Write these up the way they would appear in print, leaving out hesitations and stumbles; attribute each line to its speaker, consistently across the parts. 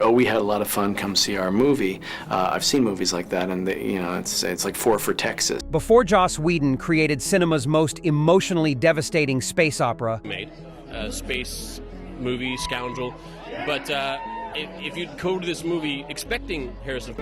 Speaker 1: "Oh, we had a lot of fun. Come see our movie." I've seen movies like that, and it's like Four for Texas.
Speaker 2: Before Joss Whedon created cinema's most emotionally devastating space opera,
Speaker 3: made a space movie, Scoundrel, but if you'd go to this movie expecting Harrison.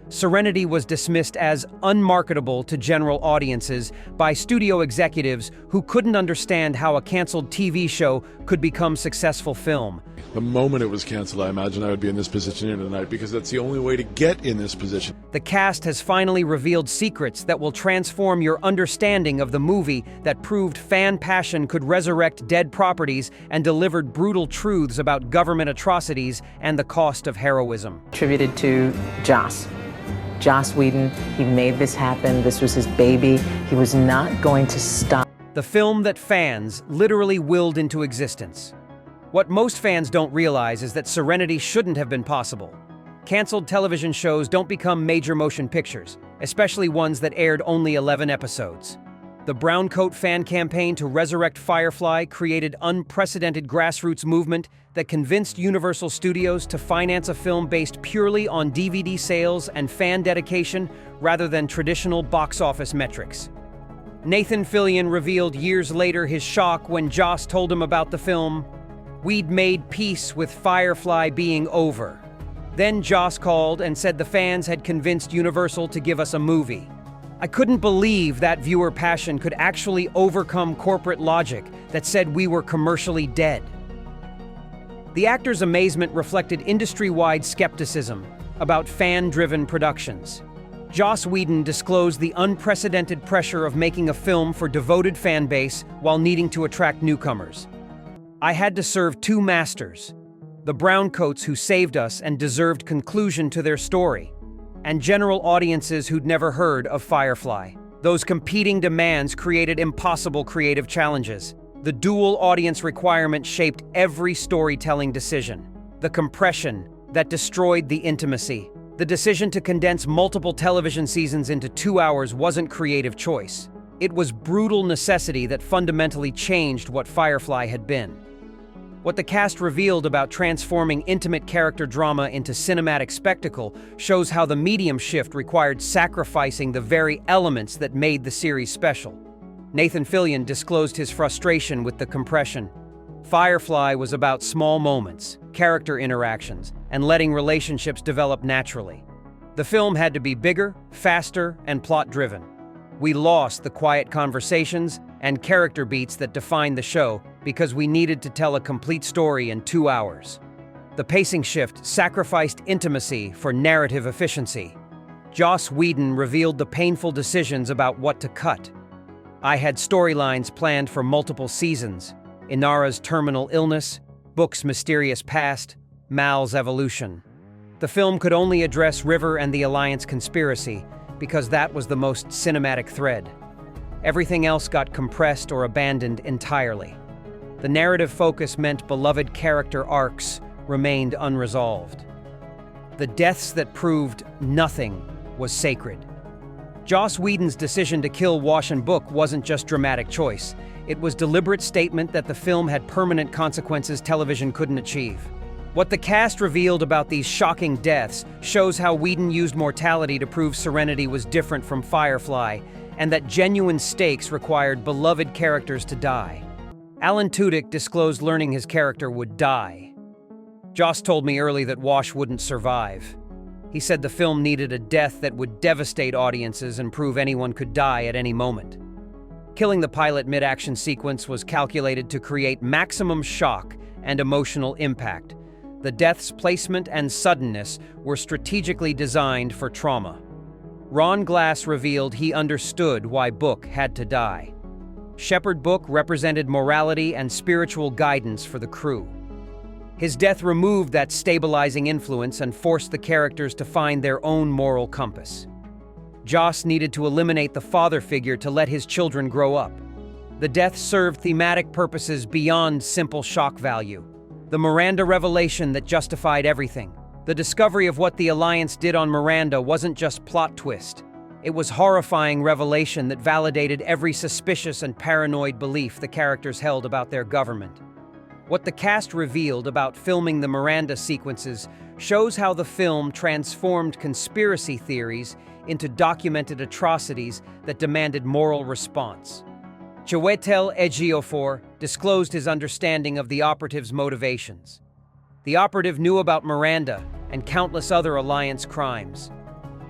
Speaker 2: Serenity was dismissed as unmarketable to general audiences by studio executives who couldn't understand how a canceled TV show could become successful film.
Speaker 4: The moment it was canceled, I imagine I would be in this position here tonight, because that's the only way to get in this position.
Speaker 2: The cast has finally revealed secrets that will transform your understanding of the movie that proved fan passion could resurrect dead properties and delivered brutal truths about government atrocities and the cost of heroism.
Speaker 5: Attributed to Joss Whedon. He made this happen. This was his baby. He was not going to stop.
Speaker 2: The film that fans literally willed into existence. What most fans don't realize is that Serenity shouldn't have been possible. Canceled television shows don't become major motion pictures, especially ones that aired only 11 episodes. The Browncoat fan campaign to resurrect Firefly created unprecedented grassroots movement that convinced Universal Studios to finance a film based purely on DVD sales and fan dedication rather than traditional box office metrics. Nathan Fillion revealed years later his shock when Joss told him about the film. "We'd made peace with Firefly being over." Then Joss called and said the fans had convinced Universal to give us a movie. I couldn't believe that viewer passion could actually overcome corporate logic that said we were commercially dead. The actor's amazement reflected industry-wide skepticism about fan-driven productions. Joss Whedon disclosed the unprecedented pressure of making a film for devoted fan base while needing to attract newcomers. "I had to serve two masters, the Browncoats who saved us and deserved conclusion to their story, and general audiences who'd never heard of Firefly. Those competing demands created impossible creative challenges. The dual audience requirement shaped every storytelling decision. The compression that destroyed the intimacy. The decision to condense multiple television seasons into 2 hours wasn't creative choice. It was brutal necessity that fundamentally changed what Firefly had been." What the cast revealed about transforming intimate character drama into cinematic spectacle shows how the medium shift required sacrificing the very elements that made the series special. Nathan Fillion disclosed his frustration with the compression. Firefly was about small moments, character interactions, and letting relationships develop naturally. The film had to be bigger, faster, and plot-driven. We lost the quiet conversations and character beats that defined the show because we needed to tell a complete story in 2 hours. The pacing shift sacrificed intimacy for narrative efficiency. Joss Whedon revealed the painful decisions about what to cut. "I had storylines planned for multiple seasons. Inara's terminal illness, Book's mysterious past, Mal's evolution. The film could only address River and the Alliance conspiracy because that was the most cinematic thread. Everything else got compressed or abandoned entirely. The narrative focus meant beloved character arcs remained unresolved. The deaths that proved nothing was sacred." Joss Whedon's decision to kill Wash and Book wasn't just dramatic choice. It was deliberate statement that the film had permanent consequences television couldn't achieve. What the cast revealed about these shocking deaths shows how Whedon used mortality to prove Serenity was different from Firefly, and that genuine stakes required beloved characters to die. Alan Tudyk disclosed learning his character would die. "Joss told me early that Wash wouldn't survive. He said the film needed a death that would devastate audiences and prove anyone could die at any moment. Killing the pilot mid-action sequence was calculated to create maximum shock and emotional impact. The death's placement and suddenness were strategically designed for trauma." Ron Glass revealed he understood why Book had to die. Shepherd Book represented morality and spiritual guidance for the crew. His death removed that stabilizing influence and forced the characters to find their own moral compass. Joss needed to eliminate the father figure to let his children grow up. The death served thematic purposes beyond simple shock value. The Miranda Revelation that justified everything. The discovery of what the Alliance did on Miranda wasn't just plot twist. It was horrifying revelation that validated every suspicious and paranoid belief the characters held about their government. What the cast revealed about filming the Miranda sequences shows how the film transformed conspiracy theories into documented atrocities that demanded moral response. Chiwetel Ejiofor disclosed his understanding of the operative's motivations. The operative knew about Miranda and countless other Alliance crimes.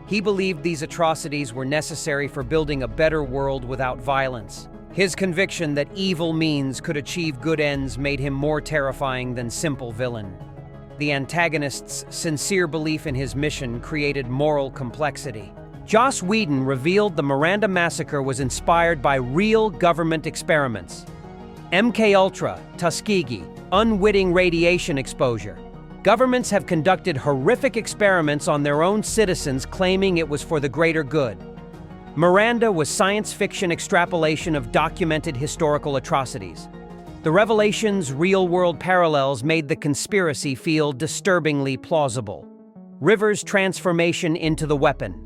Speaker 2: He believed these atrocities were necessary for building a better world without violence. His conviction that evil means could achieve good ends made him more terrifying than simple villain. The antagonist's sincere belief in his mission created moral complexity. Joss Whedon revealed the Miranda massacre was inspired by real government experiments. MKUltra, Tuskegee, unwitting radiation exposure. Governments have conducted horrific experiments on their own citizens, claiming it was for the greater good. Miranda was science fiction extrapolation of documented historical atrocities. The revelation's real-world parallels made the conspiracy feel disturbingly plausible. River's transformation into the weapon.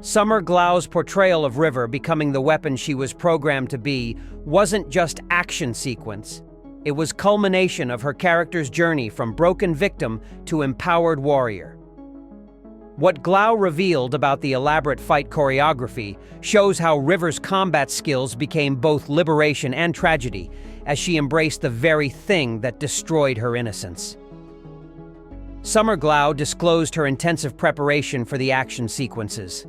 Speaker 2: Summer Glau's portrayal of River becoming the weapon she was programmed to be wasn't just action sequence. It was culmination of her character's journey from broken victim to empowered warrior. What Glau revealed about the elaborate fight choreography shows how River's combat skills became both liberation and tragedy as she embraced the very thing that destroyed her innocence. Summer Glau disclosed her intensive preparation for the action sequences.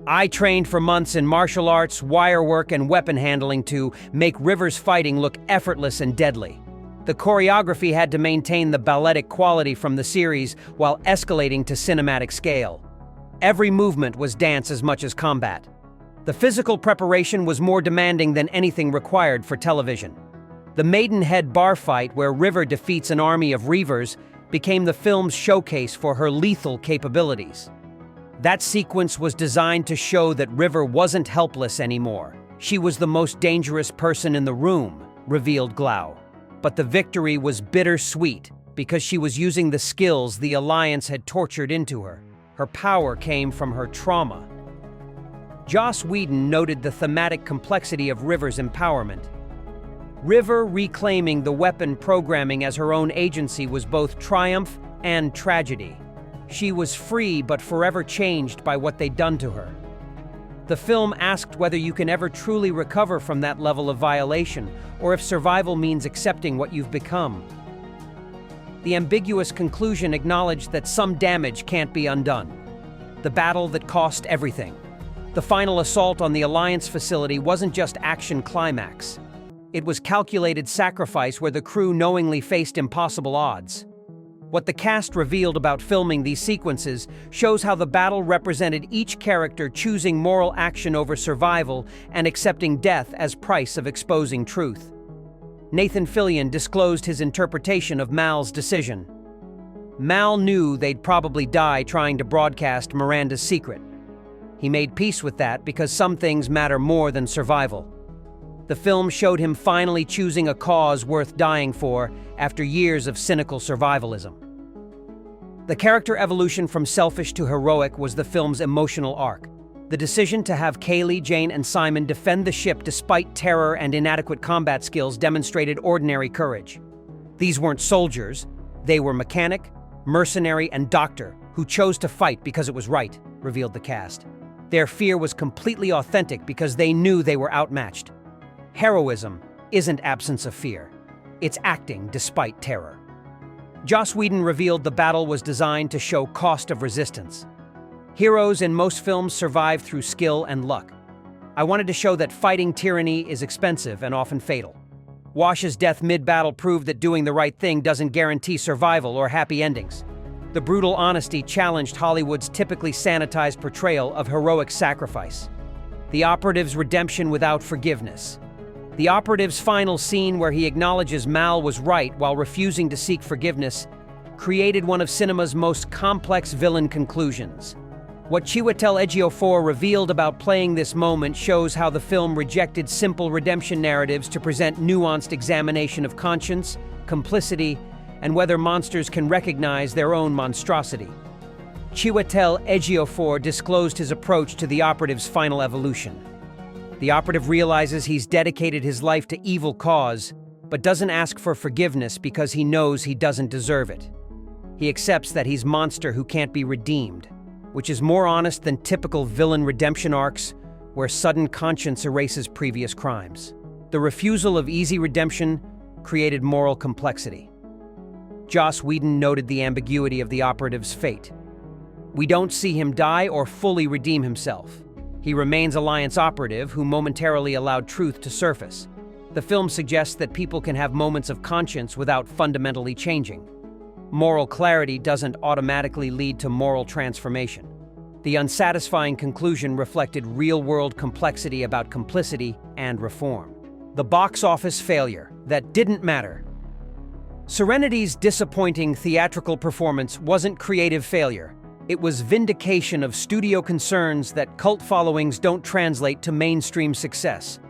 Speaker 2: I trained for months in martial arts, wire work, and weapon handling to make River's fighting look effortless and deadly. The choreography had to maintain the balletic quality from the series while escalating to cinematic scale. Every movement was dance as much as combat. The physical preparation was more demanding than anything required for television. The Maidenhead bar fight, where River defeats an army of Reavers, became the film's showcase for her lethal capabilities. That sequence was designed to show that River wasn't helpless anymore. She was the most dangerous person in the room, revealed Glau. But the victory was bittersweet because she was using the skills the Alliance had tortured into her. Her power came from her trauma. Joss Whedon noted the thematic complexity of River's empowerment. River reclaiming the weapon programming as her own agency was both triumph and tragedy. She was free but forever changed by what they'd done to her. The film asked whether you can ever truly recover from that level of violation, or if survival means accepting what you've become. The ambiguous conclusion acknowledged that some damage can't be undone. The battle that cost everything. The final assault on the Alliance facility wasn't just action climax. It was calculated sacrifice where the crew knowingly faced impossible odds. What the cast revealed about filming these sequences shows how the battle represented each character choosing moral action over survival and accepting death as price of exposing truth. Nathan Fillion disclosed his interpretation of Mal's decision. Mal knew they'd probably die trying to broadcast Miranda's secret. He made peace with that because some things matter more than survival. The film showed him finally choosing a cause worth dying for after years of cynical survivalism. The character evolution from selfish to heroic was the film's emotional arc. The decision to have Kaylee, Jane, and Simon defend the ship despite terror and inadequate combat skills demonstrated ordinary courage. These weren't soldiers, they were mechanic, mercenary, and doctor who chose to fight because it was right, revealed the cast. Their fear was completely authentic because they knew they were outmatched. Heroism isn't absence of fear. It's acting despite terror. Joss Whedon revealed the battle was designed to show cost of resistance. Heroes in most films survive through skill and luck. I wanted to show that fighting tyranny is expensive and often fatal. Wash's death mid-battle proved that doing the right thing doesn't guarantee survival or happy endings. The brutal honesty challenged Hollywood's typically sanitized portrayal of heroic sacrifice. The operative's redemption without forgiveness. The operative's final scene where he acknowledges Mal was right while refusing to seek forgiveness created one of cinema's most complex villain conclusions. What Chiwetel Ejiofor revealed about playing this moment shows how the film rejected simple redemption narratives to present nuanced examination of conscience, complicity, and whether monsters can recognize their own monstrosity. Chiwetel Ejiofor disclosed his approach to the Operative's final evolution. The Operative realizes he's dedicated his life to evil cause, but doesn't ask for forgiveness because he knows he doesn't deserve it. He accepts that he's monster who can't be redeemed, which is more honest than typical villain redemption arcs where sudden conscience erases previous crimes. The refusal of easy redemption created moral complexity. Joss Whedon noted the ambiguity of the Operative's fate. We don't see him die or fully redeem himself. He remains Alliance Operative who momentarily allowed truth to surface. The film suggests that people can have moments of conscience without fundamentally changing. Moral clarity doesn't automatically lead to moral transformation. The unsatisfying conclusion reflected real-world complexity about complicity and reform. The box office failure that didn't matter. Serenity's disappointing theatrical performance wasn't creative failure. It was vindication of studio concerns that cult followings don't translate to mainstream success.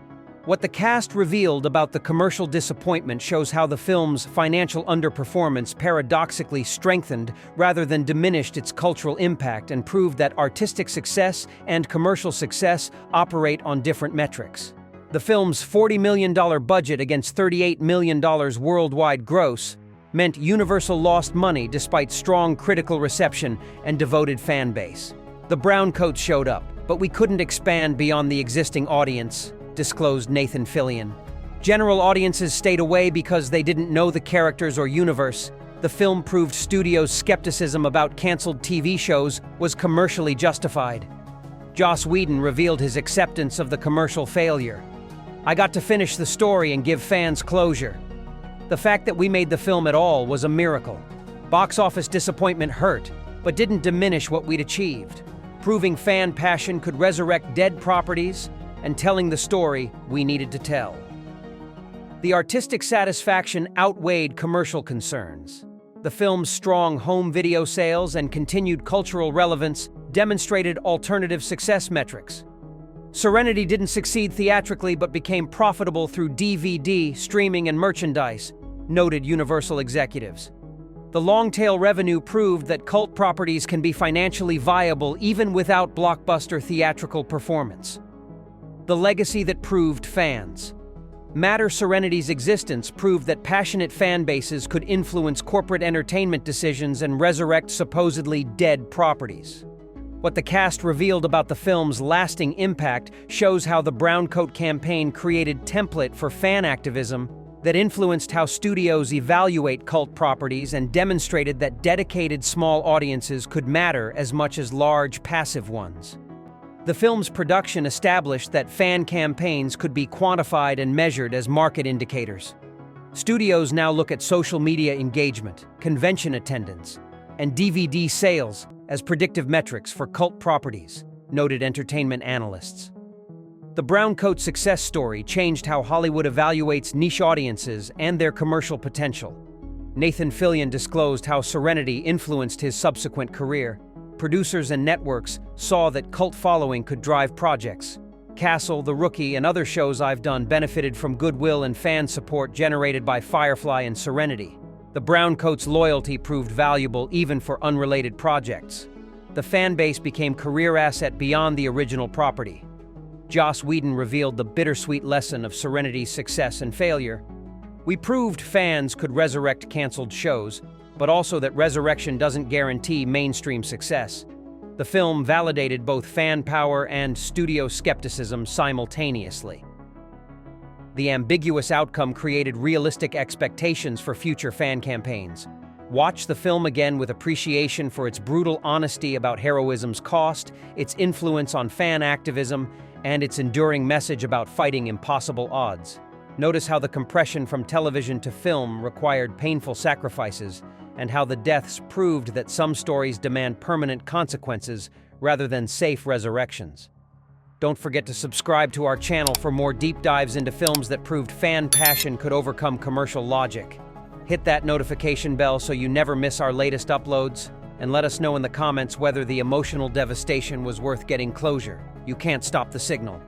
Speaker 2: What the cast revealed about the commercial disappointment shows how the film's financial underperformance paradoxically strengthened rather than diminished its cultural impact and proved that artistic success and commercial success operate on different metrics. The film's $40 million budget against $38 million worldwide gross meant Universal lost money despite strong critical reception and devoted fan base. The browncoats showed up, but we couldn't expand beyond the existing audience, disclosed Nathan Fillion. General audiences stayed away because they didn't know the characters or universe. The film proved studios' skepticism about canceled TV shows was commercially justified. Joss Whedon revealed his acceptance of the commercial failure. I got to finish the story and give fans closure. The fact that we made the film at all was a miracle. Box office disappointment hurt, but didn't diminish what we'd achieved, proving fan passion could resurrect dead properties and telling the story we needed to tell. The artistic satisfaction outweighed commercial concerns. The film's strong home video sales and continued cultural relevance demonstrated alternative success metrics. Serenity didn't succeed theatrically but became profitable through DVD, streaming, and merchandise, noted Universal executives. The long-tail revenue proved that cult properties can be financially viable even without blockbuster theatrical performance. The legacy that proved fans. Matter Serenity's existence proved that passionate fan bases could influence corporate entertainment decisions and resurrect supposedly dead properties. What the cast revealed about the film's lasting impact shows how the Browncoat campaign created template for fan activism that influenced how studios evaluate cult properties and demonstrated that dedicated small audiences could matter as much as large passive ones. The film's production established that fan campaigns could be quantified and measured as market indicators. Studios now look at social media engagement, convention attendance, and DVD sales as predictive metrics for cult properties, noted entertainment analysts. The Browncoat success story changed how Hollywood evaluates niche audiences and their commercial potential. Nathan Fillion disclosed how Serenity influenced his subsequent career. Producers and networks saw that cult following could drive projects. Castle, The Rookie, and other shows I've done benefited from goodwill and fan support generated by Firefly and Serenity. The Browncoats' loyalty proved valuable even for unrelated projects. The fan base became career asset beyond the original property. Joss Whedon revealed the bittersweet lesson of Serenity's success and failure. We proved fans could resurrect canceled shows, but also that resurrection doesn't guarantee mainstream success. The film validated both fan power and studio skepticism simultaneously. The ambiguous outcome created realistic expectations for future fan campaigns. Watch the film again with appreciation for its brutal honesty about heroism's cost, its influence on fan activism, and its enduring message about fighting impossible odds. Notice how the compression from television to film required painful sacrifices, and how the deaths proved that some stories demand permanent consequences rather than safe resurrections. Don't forget to subscribe to our channel for more deep dives into films that proved fan passion could overcome commercial logic. Hit that notification bell so you never miss our latest uploads, and let us know in the comments whether the emotional devastation was worth getting closure. You can't stop the signal.